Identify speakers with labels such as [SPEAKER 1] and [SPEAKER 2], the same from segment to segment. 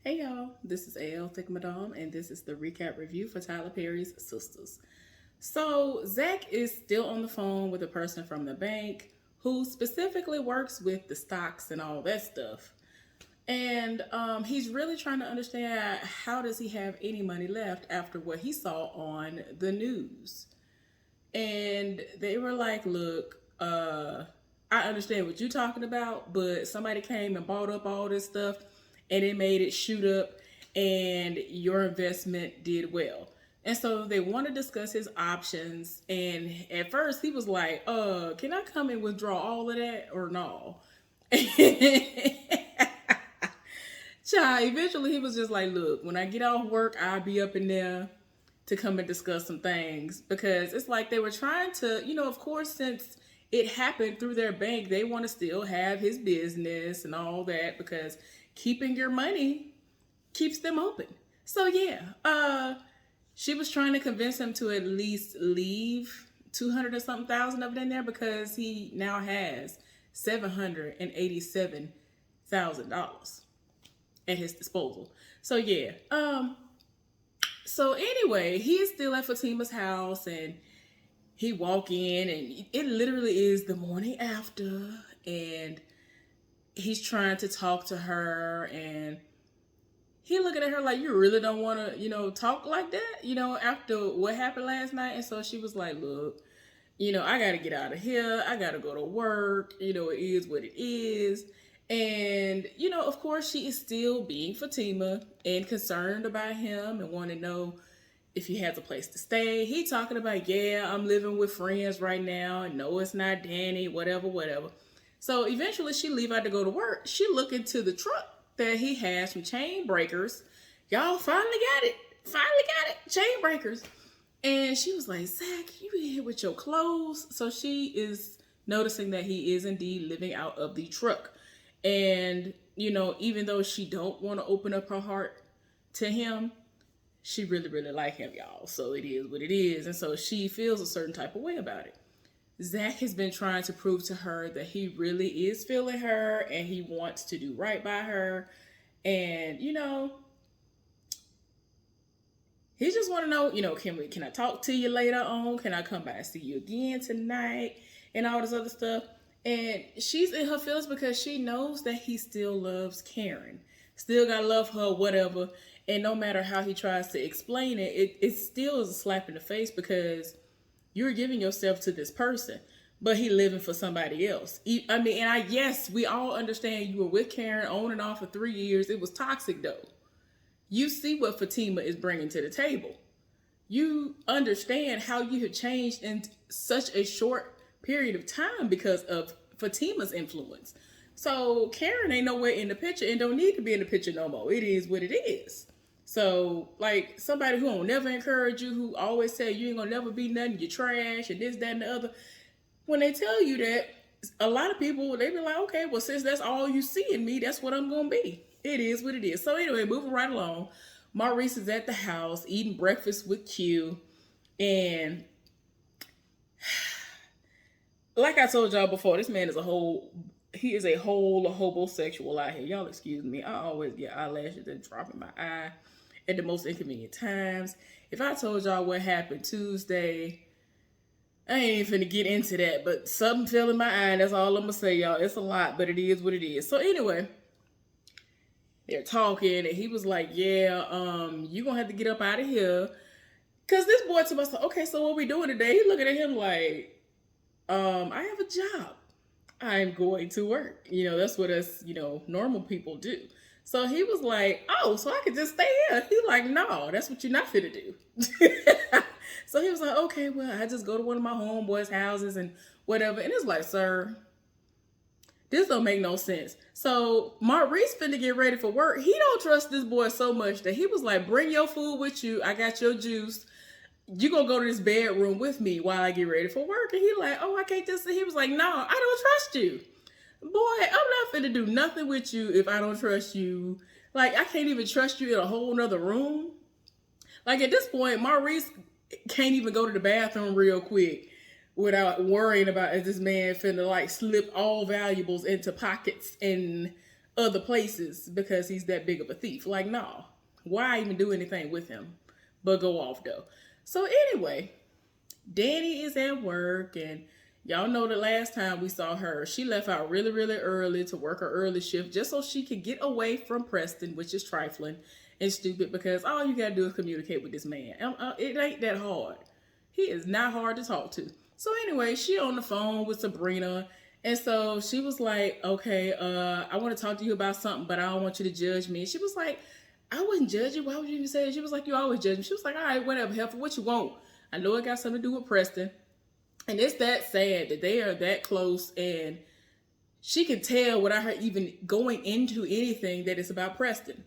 [SPEAKER 1] Hey y'all, this is AL Thick Madame, and this is the recap review for Tyler Perry's Sistas. So, Zach is still on the phone with a person from the bank who specifically works with the stocks and all that stuff. And he's really trying to understand how does he have any money left after what he saw on the news. And they were like, look, I understand what you're talking about, but somebody came and bought up all this stuff and it made it shoot up and your investment did well. And so they want to discuss his options. And at first he was like, can I come and withdraw all of that or no? Child, eventually he was just like, look, when I get off work, I'll be up in there to come and discuss some things because it's like they were trying to, of course, since it happened through their bank, they want to still have his business and all that because keeping your money keeps them open. So yeah, she was trying to convince him to at least leave 200 or something thousand of it in there because he now has $787,000 at his disposal. So yeah, so anyway, he is still at Fatima's house and he walk in and it literally is the morning after and he's trying to talk to her and he looking at her like, you really don't want to, talk like that, after what happened last night. And so she was like, look, I got to get out of here. I got to go to work. It is what it is. And, of course, she is still being Fatima and concerned about him and want to know if he has a place to stay. He talking about, yeah, I'm living with friends right now. And no, it's not Danny, whatever, whatever. So eventually she leave out to go to work. She look into the truck that he has from Chain Breakers. Y'all finally got it. Finally got it. Chain Breakers. And she was like, Zach, you in here with your clothes? So she is noticing that he is indeed living out of the truck. And, even though she don't want to open up her heart to him, she really, really like him, y'all. So it is what it is. And so she feels a certain type of way about it. Zach has been trying to prove to her that he really is feeling her and he wants to do right by her. And, he just want to know, can I talk to you later on? Can I come by and see you again tonight? And all this other stuff. And she's in her feelings because she knows that he still loves Karen. Still gotta love her, whatever. And no matter how he tries to explain it, it still is a slap in the face because you're giving yourself to this person, but he living for somebody else. Yes, we all understand you were with Karen on and off for 3 years. It was toxic though. You see what Fatima is bringing to the table. You understand how you have changed in such a short period of time because of Fatima's influence. So Karen ain't nowhere in the picture and don't need to be in the picture no more. It is what it is. So, like, somebody who won't never encourage you, who always say you ain't gonna never be nothing, you're trash, and this, that, and the other. When they tell you that, a lot of people, they be like, okay, well, since that's all you see in me, that's what I'm gonna be. It is what it is. So anyway, moving right along, Maurice is at the house eating breakfast with Q, and like I told y'all before, this man is he is a whole homosexual out here. Y'all excuse me. I always get eyelashes that drop in my eye at the most inconvenient times. If I told y'all what happened Tuesday, I ain't even finna get into that, but something fell in my eye. That's all I'm gonna say, y'all. It's a lot, but it is what it is. So anyway, they're talking, and he was like, yeah, you gonna have to get up out of here. Cause this boy to myself, okay, so what we doing today? He looking at him like, I have a job. I'm going to work. That's what us, normal people do. So he was like, oh, so I could just stay here. He's like, no, that's what you're not fit to do. So he was like, okay, well, I just go to one of my homeboys' houses and whatever. And it's like, sir, this don't make no sense. So Maurice finna get ready for work. He don't trust this boy so much that he was like, bring your food with you. I got your juice. You gonna go to this bedroom with me while I get ready for work. And he like, oh, I can't just, he was like, no, I don't trust you. Boy, I'm not finna do nothing with you if I don't trust you. Like, I can't even trust you in a whole nother room. Like, at this point, Maurice can't even go to the bathroom real quick without worrying about is this man finna, like, slip all valuables into pockets and other places because he's that big of a thief. Like, no. Why even do anything with him? But go off though. So anyway, Danny is at work, and y'all know the last time we saw her, she left out really, really early to work her early shift just so she could get away from Preston, which is trifling and stupid because all you gotta do is communicate with this man. It ain't that hard. He is not hard to talk to. So anyway, she on the phone with Sabrina, and so she was like, okay, I want to talk to you about something, but I don't want you to judge me. And she was like, I wouldn't judge you. Why would you even say it? She was like, you always judge me. She was like, all right, whatever, Heifer, what you want? I know it got something to do with Preston. And it's that sad that they are that close, and she can tell without her even going into anything that it's about Preston.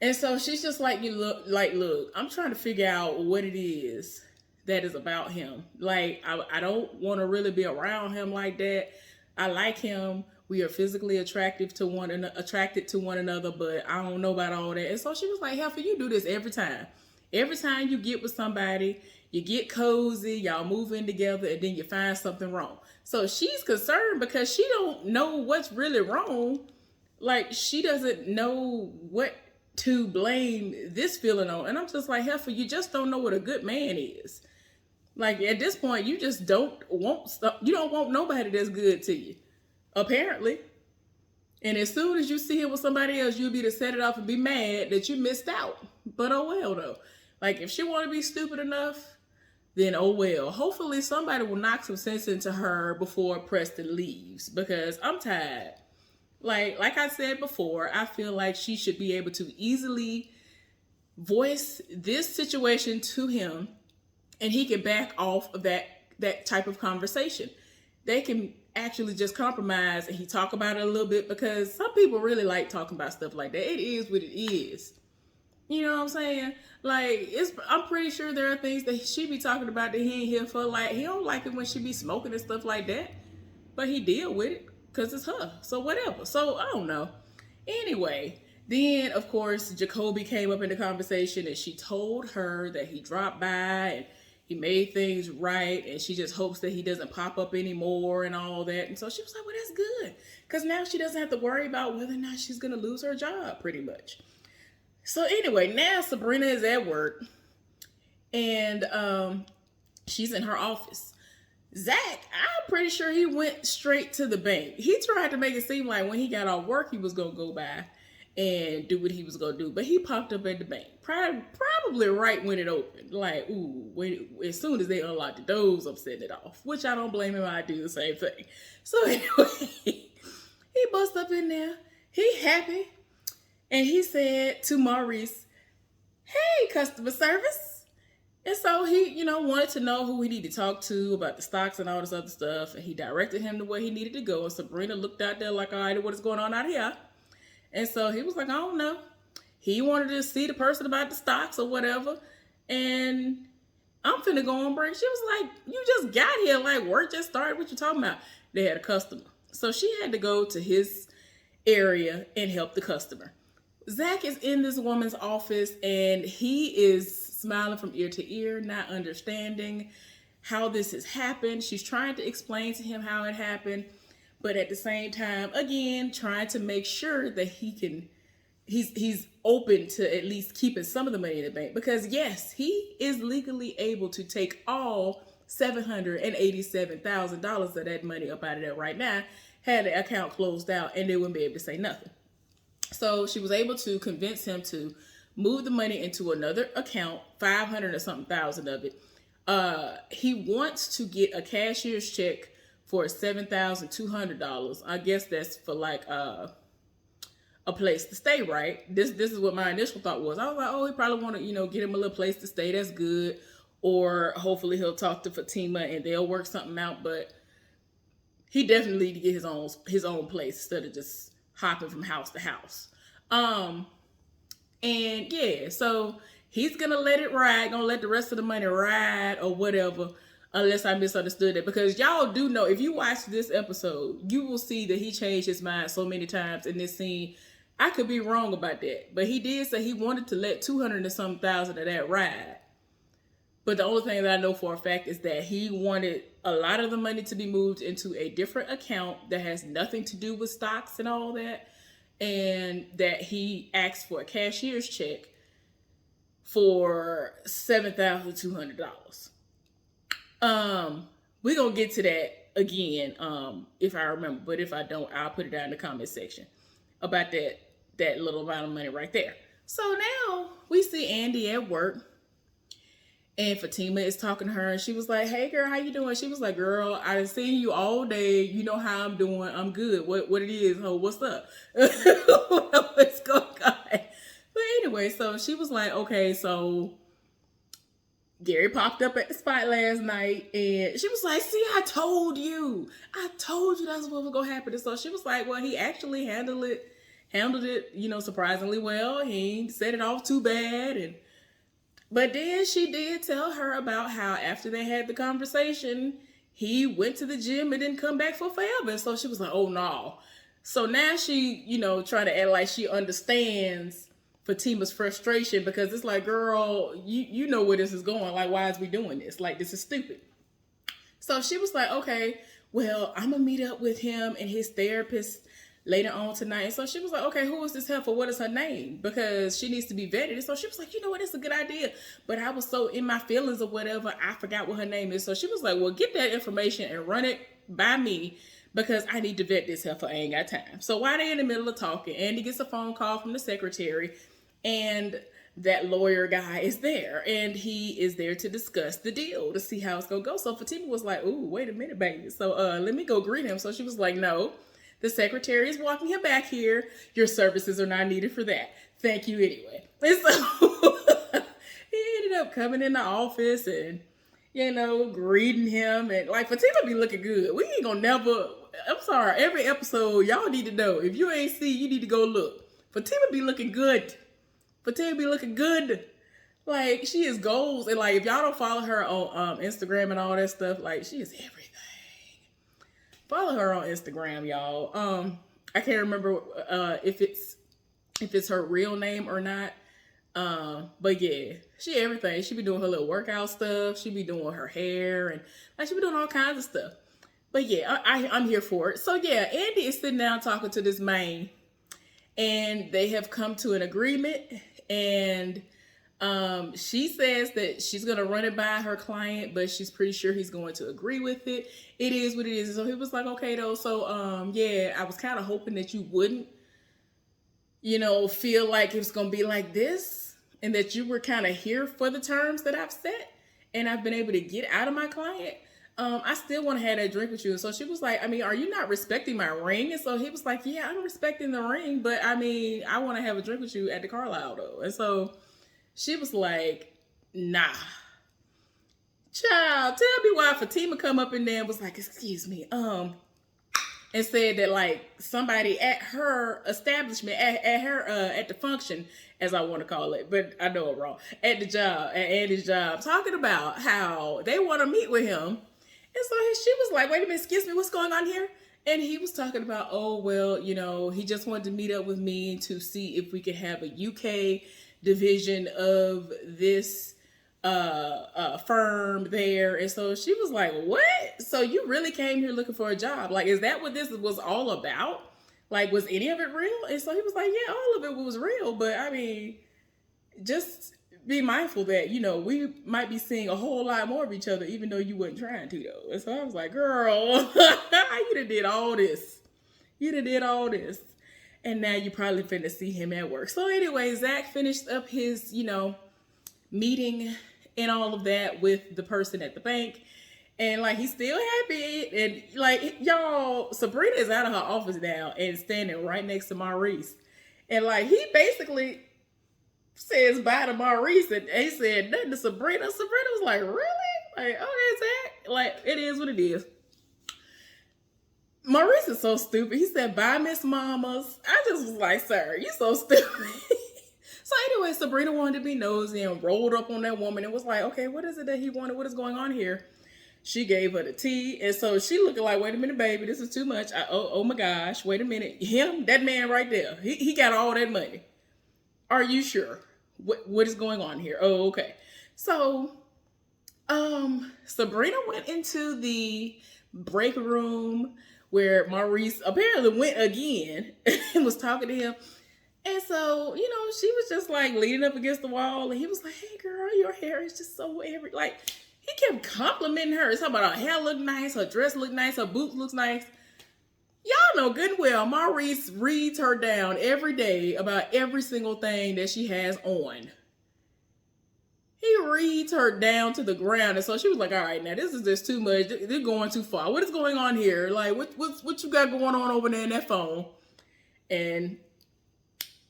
[SPEAKER 1] And so she's just like, look, I'm trying to figure out what it is that is about him. Like, I don't want to really be around him like that. I like him. We are physically attracted to one another, but I don't know about all that. And so she was like, Heifer, you do this every time. Every time you get with somebody, you get cozy, y'all move in together, and then you find something wrong. So she's concerned because she don't know what's really wrong. Like, she doesn't know what to blame this feeling on. And I'm just like, Heifer, you just don't know what a good man is. Like, at this point, you just don't want stuff. You don't want nobody that's good to you, apparently. And as soon as you see him with somebody else, you'll be to set it off and be mad that you missed out. But oh well, though. Like, if she want to be stupid enough, then oh well. Hopefully somebody will knock some sense into her before Preston leaves, because I'm tired. Like I said before, I feel like she should be able to easily voice this situation to him, and he can back off of that type of conversation. They can actually just compromise, and he talk about it a little bit, because some people really like talking about stuff like that. It is what it is. You know what I'm saying? Like, I'm pretty sure there are things that she be talking about that he ain't here for. Like, he don't like it when she be smoking and stuff like that, but he deal with it because it's her. So whatever. So I don't know. Anyway, then of course Jacoby came up in the conversation, and she told her that he dropped by and he made things right, and she just hopes that he doesn't pop up anymore and all that. And so she was like, well, that's good, because now she doesn't have to worry about whether or not she's gonna lose her job, pretty much. So anyway, now Sabrina is at work, and she's in her office. Zach, I'm pretty sure he went straight to the bank. He tried to make it seem like when he got off work, he was going to go by and do what he was going to do. But he popped up at the bank, probably right when it opened. Like, as soon as they unlocked the doors, I'm setting it off. Which I don't blame him. I do the same thing. So anyway, he bust up in there. He happy. And he said to Maurice, hey, customer service. And so he, wanted to know who he needed to talk to about the stocks and all this other stuff. And he directed him to where he needed to go. And Sabrina looked out there like, all right, what is going on out here? And so he was like, I don't know. He wanted to see the person about the stocks or whatever. And I'm finna go on break. She was like, you just got here. Like, work just started. What you talking about? They had a customer. So she had to go to his area and help the customer. Zach is in this woman's office, and he is smiling from ear to ear, not understanding how this has happened. She's trying to explain to him how it happened, but at the same time, again, trying to make sure that he's open to at least keeping some of the money in the bank, because yes, he is legally able to take all $787,000 of that money up out of there right now, had the account closed out, and they wouldn't be able to say nothing. So she was able to convince him to move the money into another account, 500 or something thousand of it. He wants to get a cashier's check for $7,200. I guess that's for like a place to stay, right? This is what my initial thought was. I was like, oh, he probably want to, get him a little place to stay. That's good. Or hopefully he'll talk to Fatima and they'll work something out. But he definitely need to get his own place instead of just hopping from house to house. And yeah, so he's gonna let it ride, gonna let the rest of the money ride or whatever, unless I misunderstood it. Because y'all do know, if you watch this episode, you will see that he changed his mind so many times in this scene. I could be wrong about that, but he did say he wanted to let 200 and some thousand of that ride. But the only thing that I know for a fact is that he wanted a lot of the money to be moved into a different account that has nothing to do with stocks and all that. and that he asked for a cashier's check for $7,200. We're gonna get to that again, if I remember, but if I don't, I'll put it down in the comment section about that little amount of money right there. So now we see Andy at work, and Fatima is talking to her, and she was like, "Hey girl, how you doing?" She was like, "Girl, I've seen you all day. You know how I'm doing. I'm good. What it is? Oh, what's up? What's going on?" But anyway, so she was like, "Okay, so Gary popped up at the spot last night," and she was like, "See, I told you that's what was gonna happen." And so she was like, "Well, he actually handled it, surprisingly well. He ain't set it off too bad." But then she did tell her about how after they had the conversation, he went to the gym and didn't come back for forever. And so she was like, "Oh no." So now she, trying to act like she understands Fatima's frustration, because it's like, girl, you know where this is going. Like, why is we doing this? Like, this is stupid. So she was like, "Okay, well, I'm gonna meet up with him and his therapist later on tonight." And so she was like, "Okay, who is this helper? What is her name? Because she needs to be vetted." And so she was like, "You know what? It's a good idea." But I was so in my feelings or whatever, I forgot what her name is. So she was like, "Well, get that information and run it by me, because I need to vet this helper. I ain't got time." So while they're in the middle of talking, Andy gets a phone call from the secretary, and that lawyer guy is there, and he is there to discuss the deal, to see how it's gonna go. So Fatima was like, "Ooh, wait a minute, baby. So let me go greet him." So she was like, "No, the secretary is walking him back here. Your services are not needed for that. Thank you anyway." And so he ended up coming in the office and, greeting him. And like, Fatima be looking good. We ain't gonna never, I'm sorry, every episode, y'all need to know. If you ain't see, you need to go look. Fatima be looking good. Fatima be looking good. Like, she is goals. And like, if y'all don't follow her on Instagram and all that stuff, like, she is everything. Follow her on Instagram, y'all. I can't remember if it's her real name or not. But yeah, she everything. She be doing her little workout stuff. She be doing her hair, and like, she be doing all kinds of stuff. But yeah, I'm here for it. So yeah, Andy is sitting down talking to this man, and they have come to an agreement. And she says that she's going to run it by her client, but she's pretty sure he's going to agree with it. It is what it is. So he was like, "Okay though. So, yeah, I was kind of hoping that you wouldn't, feel like it's going to be like this, and that you were kind of here for the terms that I've set and I've been able to get out of my client. I still want to have that drink with you." And so she was like, "I mean, are you not respecting my ring?" And so he was like, "Yeah, I'm respecting the ring, but I mean, I want to have a drink with you at the Carlisle though." And so she was like, "Nah. Child, tell me why." Fatima come up in there and was like, "Excuse me," and said that like somebody at her establishment, at the function, as I want to call it, but I know I'm wrong, at Andy's job, talking about how they want to meet with him. And so she was like, "Wait a minute, excuse me, what's going on here?" And he was talking about, "Oh, well, he just wanted to meet up with me to see if we could have a UK division of this firm there." And so she was like, "What? So you really came here looking for a job? Like, is that what this was all about? Like, was any of it real?" And so he was like, "Yeah, all of it was real. But I mean, just be mindful that, we might be seeing a whole lot more of each other, even though you wasn't trying to though." And so I was like, "Girl, you done did all this. You done did all this. And now you probably finna see him at work." So anyway, Zach finished up his, meeting and all of that with the person at the bank. And like, he's still happy. And like, y'all, Sabrina is out of her office now and standing right next to Maurice. And like, he basically says bye to Maurice, and he said nothing to Sabrina. Sabrina was like, "Really?" Like, "Okay, Zach, like, it is what it is." Maurice is so stupid. He said, "Bye, Miss Mamas." I just was like, "Sir, you so stupid." So anyway, Sabrina wanted to be nosy and rolled up on that woman and was like, "Okay, what is it that he wanted? What is going on here?" She gave her the tea. And so she looking like, "Wait a minute, baby, this is too much. Oh my gosh, wait a minute. Him, that man right there, he got all that money. Are you sure? What is going on here?" "Oh, okay." So, Sabrina went into the break room where Maurice apparently went again and was talking to him. And so, she was just like leaning up against the wall, and he was like, "Hey, girl, your hair is just so like." He kept complimenting her. It's about her hair look nice, her dress look nice, her boots looks nice. Y'all know good and well, Maurice reads her down every day about every single thing that she has on. He reads her down to the ground. And so she was like, all right, now this is just too much. They're going too far. What is going on here? Like, what you got going on over there in that phone? And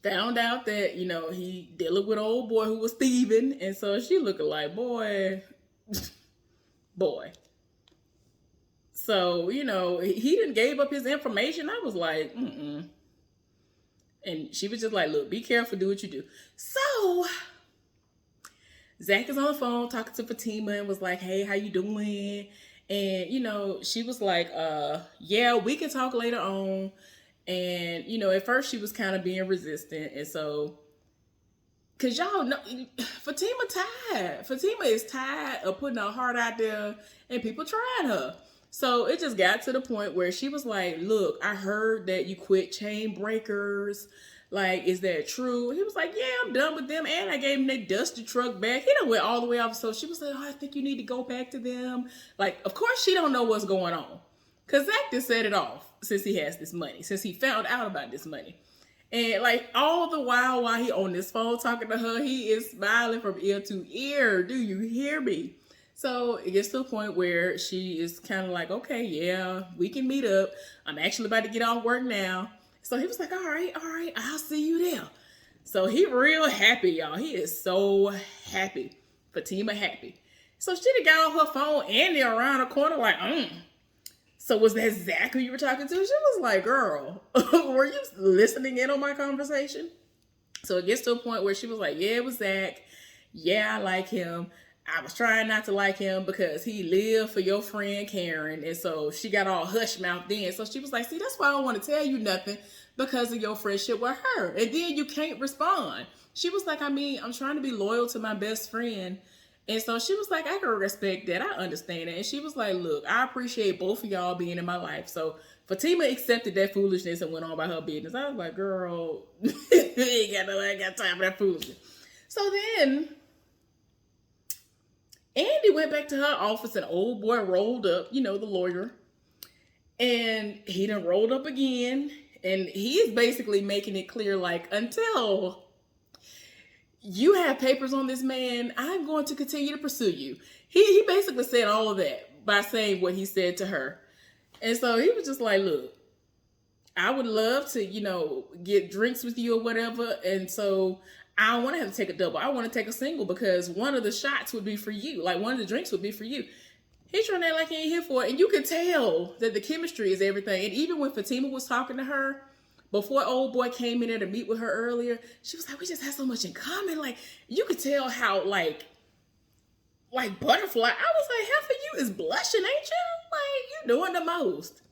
[SPEAKER 1] found out that, he dealing with an old boy who was thieving. And so she looking like, boy. So, he didn't gave up his information. I was like, mm-mm. And she was just like, look, be careful, do what you do. So Zach is on the phone talking to Fatima and was like, hey, how you doing? And, she was like, yeah, we can talk later on. And, at first she was kind of being resistant. And so, because y'all know, Fatima tired. Fatima is tired of putting her heart out there and people trying her. So it just got to the point where she was like, look, I heard that you quit Chain Breakers. Like, is that true? He was like, yeah, I'm done with them. And I gave him their dusty truck back. He done went all the way off. So she was like, oh, I think you need to go back to them. Like, of course she don't know what's going on. Because Zach just set it off since he has this money. Since he found out about this money. And like all the while he on this phone talking to her, he is smiling from ear to ear. Do you hear me? So it gets to a point where she is kind of like, okay, yeah, we can meet up. I'm actually about to get off work now. So he was like, all right, I'll see you there. So he real happy, y'all. He is so happy. Fatima happy. So she done got off her phone and they're around the corner like, So was that Zach who you were talking to? She was like, girl, were you listening in on my conversation? So it gets to a point where she was like, yeah, it was Zach. Yeah, I like him. I was trying not to like him because he lived for your friend Karen. And so she got all hush mouth then. So she was like, see, that's why I don't want to tell you nothing because of your friendship with her. And then you can't respond. She was like, I'm trying to be loyal to my best friend. And so she was like, I can respect that. I understand it. And she was like, look, I appreciate both of y'all being in my life. So Fatima accepted that foolishness and went on about her business. I was like, girl, I got time for that foolishness. So then Andy went back to her office and old boy rolled up, the lawyer. And he done rolled up again. And he is basically making it clear, like, until you have papers on this man, I'm going to continue to pursue you. He basically said all of that by saying what he said to her. And so he was just like, look, I would love to, get drinks with you or whatever. And so I don't want to have to take a double. I want to take a single because one of the shots would be for you. Like one of the drinks would be for you. He's trying to act like he ain't here for it. And you could tell that the chemistry is everything. And even when Fatima was talking to her, before old boy came in there to meet with her earlier, she was like, we just have so much in common. Like, you could tell how, like butterfly. I was like, half of you is blushing, ain't you? Like, you doing the most.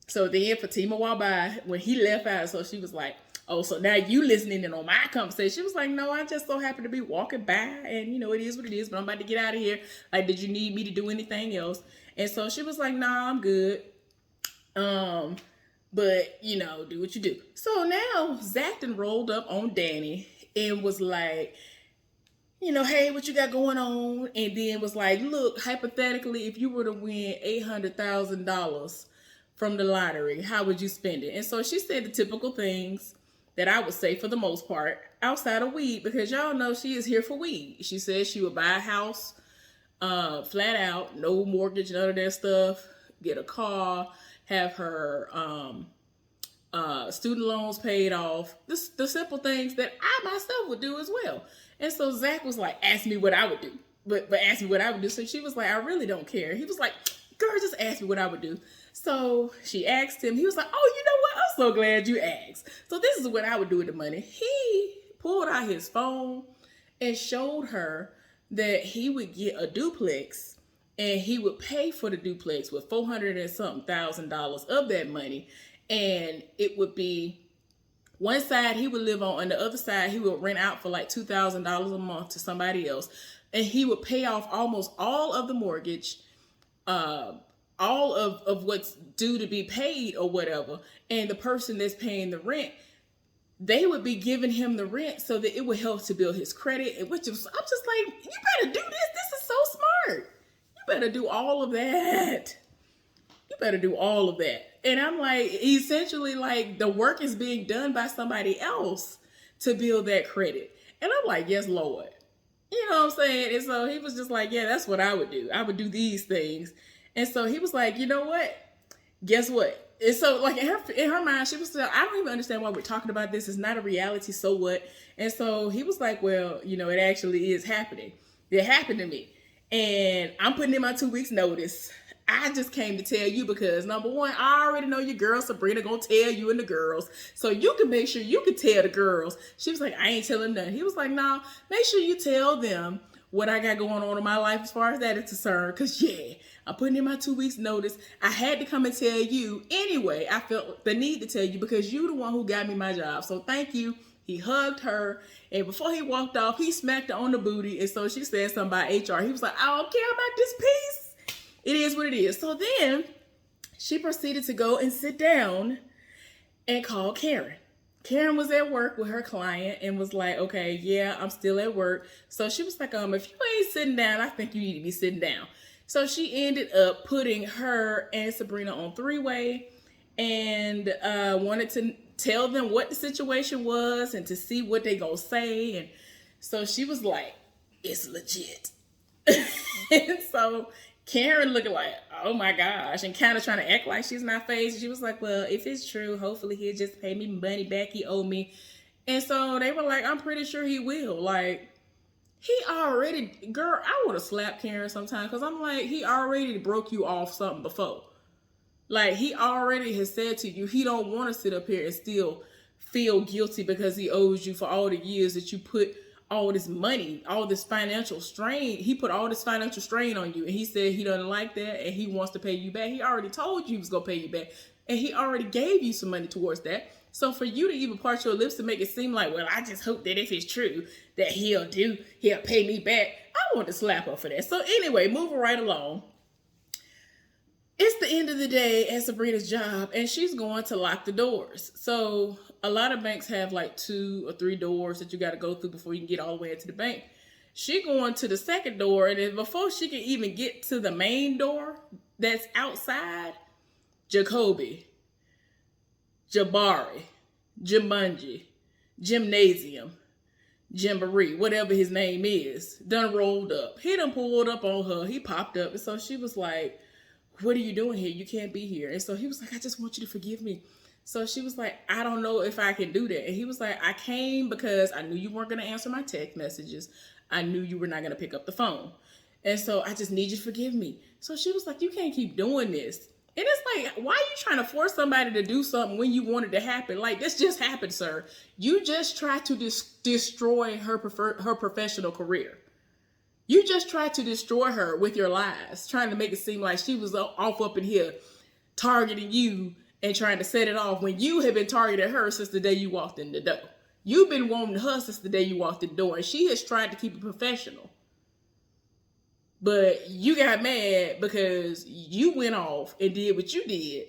[SPEAKER 1] So then Fatima walked by when he left out. So she was like, oh, so now you listening in on my conversation. She was like, no, I just so happen to be walking by and, it is what it is, but I'm about to get out of here. Like, did you need me to do anything else? And so she was like, nah, I'm good. But, do what you do. So now Zach done rolled up on Danny and was like, hey, what you got going on? And then was like, look, hypothetically, if you were to win $800,000 from the lottery, how would you spend it? And so she said the typical things that I would say for the most part outside of weed, because y'all know she is here for weed. She said she would buy a house, flat out, no mortgage, none of that stuff, get a car, have her student loans paid off, the simple things that I myself would do as well. And so Zach was like, ask me what I would do, but ask me what I would do. So she was like, I really don't care. He was like, girl, just ask me what I would do. So she asked him. He was like, oh, you know what? I'm so glad you asked. So this is what I would do with the money. He pulled out his phone and showed her that he would get a duplex and he would pay for the duplex with $400 and something thousand of that money. And it would be one side he would live on the other side he would rent out for like $2,000 a month to somebody else. And he would pay off almost all of the mortgage, all of what's due to be paid or whatever, and the person that's paying the rent, they would be giving him the rent so that it would help to build his credit. Which is, I'm just like, you better do this. This is so smart. You better do all of that. You better do all of that. And I'm like, essentially, like, the work is being done by somebody else to build that credit. And I'm like, yes, Lord. You know what I'm saying? And so he was just like, yeah, that's what I would do. I would do these things. And so he was like, you know what? Guess what? And so, like, in her mind, she was still, I don't even understand why we're talking about this. It's not a reality, so what? And so he was like, well, you know, it actually is happening. It happened to me. And I'm putting in my 2 weeks notice. I just came to tell you because, number one, I already know your girl Sabrina gonna tell you and the girls. So you can make sure you can tell the girls. She was like, I ain't telling nothing. He was like, no, make sure you tell them what I got going on in my life as far as that is concerned. Because, yeah, I'm putting in my 2 weeks notice. I had to come and tell you anyway. I felt the need to tell you because you the one who got me my job. So thank you. He hugged her. And before he walked off, he smacked her on the booty. And so she said something about HR. He was like, I don't care about this piece. It is what it is. So then she proceeded to go and sit down and call Karen. Karen was at work with her client and was like, okay, yeah, I'm still at work. So she was like, if you ain't sitting down, I think you need to be sitting down. So she ended up putting her and Sabrina on three-way and wanted to tell them what the situation was and to see what they gonna say. And so she was like, it's legit. And so Karen looking like, oh my gosh, and kind of trying to act like she's not phased. She was like, well, if it's true, hopefully he'll just pay me money back he owed me. And so they were like, I'm pretty sure he will. Like, he already, girl, I would have slapped Karen sometime because I'm like, he already broke you off something before. Like, he already has said to you, he don't want to sit up here and still feel guilty because he owes you for all the years that you put all this money, all this financial strain. He put all this financial strain on you. And he said he doesn't like that and he wants to pay you back. He already told you he was going to pay you back. And he already gave you some money towards that. So for you to even part your lips to make it seem like, well, I just hope that if it's true that he'll pay me back. I want to slap her for that. So anyway, moving right along. It's the end of the day at Sabrina's job and she's going to lock the doors. So a lot of banks have like 2 or 3 doors that you got to go through before you can get all the way into the bank. She going to the second door, and then before she can even get to the main door that's outside, Jacoby, Jabari, Jumanji, Gymnasium, Jamboree, whatever his name is, done rolled up. He done pulled up on her. He popped up. And so she was like, what are you doing here? You can't be here. And so he was like, I just want you to forgive me. So she was like, I don't know if I can do that. And he was like, I came because I knew you weren't going to answer my text messages. I knew you were not going to pick up the phone. And so I just need you to forgive me. So she was like, you can't keep doing this. And it's like, why are you trying to force somebody to do something when you want it to happen? Like, this just happened, sir. You just tried to destroy her professional career. You just tried to destroy her with your lies, trying to make it seem like she was off up in here targeting you and trying to set it off when you have been targeting her since the day you walked in the door. You've been wanting her since the day you walked in the door, and she has tried to keep it professional. But you got mad because you went off and did what you did,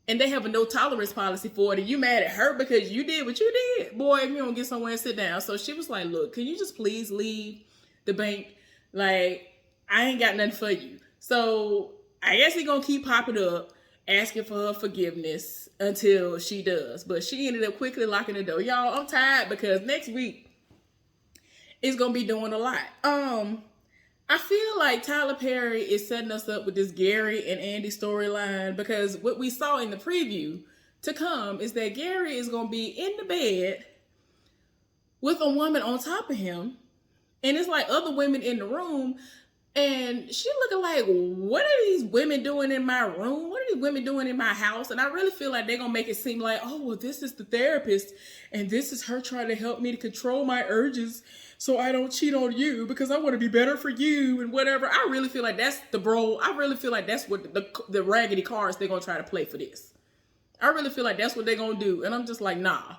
[SPEAKER 1] and they have a no tolerance policy for it, and you mad at her because you did what you did. Boy, if you don't get somewhere and sit down. So she was like, look, can you just please leave the bank? Like, I ain't got nothing for you. So I guess he gonna keep popping up, asking for her forgiveness until she does. But she ended up quickly locking the door. Y'all, I'm tired because next week is gonna be doing a lot. I feel like Tyler Perry is setting us up with this Gary and Andy storyline because what we saw in the preview to come is that Gary is gonna be in the bed with a woman on top of him. And it's like other women in the room. And she looking like, what are these women doing in my room? What are these women doing in my house? And I really feel like they're going to make it seem like, oh, well, this is the therapist. And this is her trying to help me to control my urges so I don't cheat on you because I want to be better for you and whatever. I really feel like that's the bro. I really feel like that's what the raggedy cards they're going to try to play for this. I really feel like that's what they're going to do. And I'm just like, nah,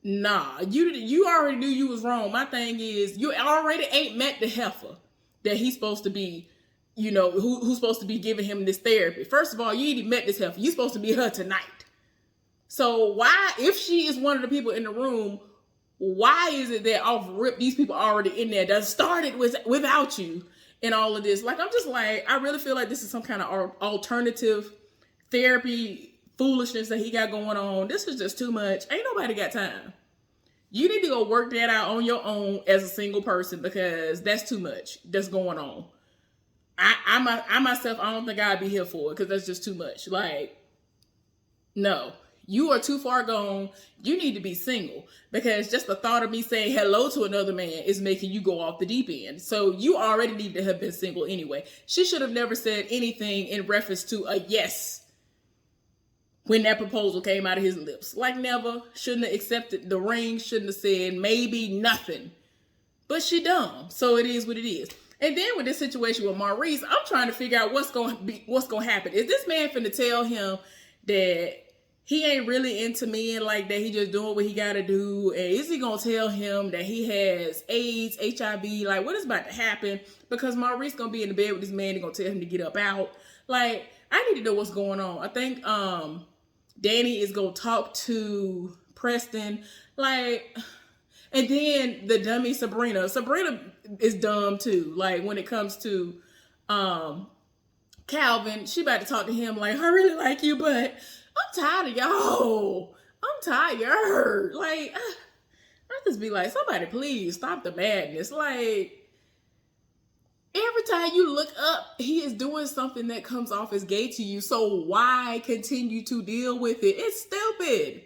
[SPEAKER 1] you already knew you was wrong. My thing is, you already ain't met the heifer that he's supposed to be who's supposed to be giving him this therapy. First of all, you ain't even met this heifer. You're supposed to be her tonight. So why, if she is one of the people in the room, why is it that off rip these people are already in there that started without you and all of this? Like, I'm just like, I really feel like this is some kind of alternative therapy foolishness that he got going on. This is just too much. Ain't nobody got time. You need to go work that out on your own as a single person, because that's too much that's going on. I myself, I don't think I'd be here for it, because that's just too much. Like, no. You are too far gone. You need to be single, because just the thought of me saying hello to another man is making you go off the deep end. So you already need to have been single anyway. She should have never said anything in reference to a yes when that proposal came out of his lips. Like, never. Shouldn't have accepted the ring. Shouldn't have said maybe nothing. But she dumb. So it is what it is. And then with this situation with Maurice, I'm trying to figure out what's going to happen. Is this man finna tell him that he ain't really into men like that? He just doing what he got to do? And is he going to tell him that he has AIDS, HIV? Like, what is about to happen? Because Maurice going to be in the bed with this man. They're going to tell him to get up out. Like, I need to know what's going on. I think Danny is going to talk to Preston. Like, and then the dummy Sabrina. Sabrina is dumb too. Like, when it comes to Calvin, she about to talk to him like, I really like you, but I'm tired of y'all. I'm tired. Like, I just be like, somebody please stop the madness. Like, every time you look up, he is doing something that comes off as gay to you. So why continue to deal with it? It's stupid.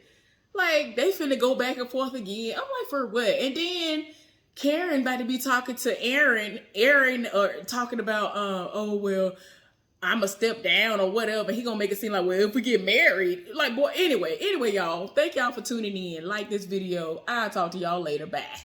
[SPEAKER 1] Like, they finna go back and forth again. I'm like, for what? And then Karen about to be talking to Aaron, or talking about, oh, well, I'm a step down or whatever. He gonna make it seem like, well, if we get married. Like, boy, anyway, y'all, thank y'all for tuning in. Like this video. I'll talk to y'all later. Bye.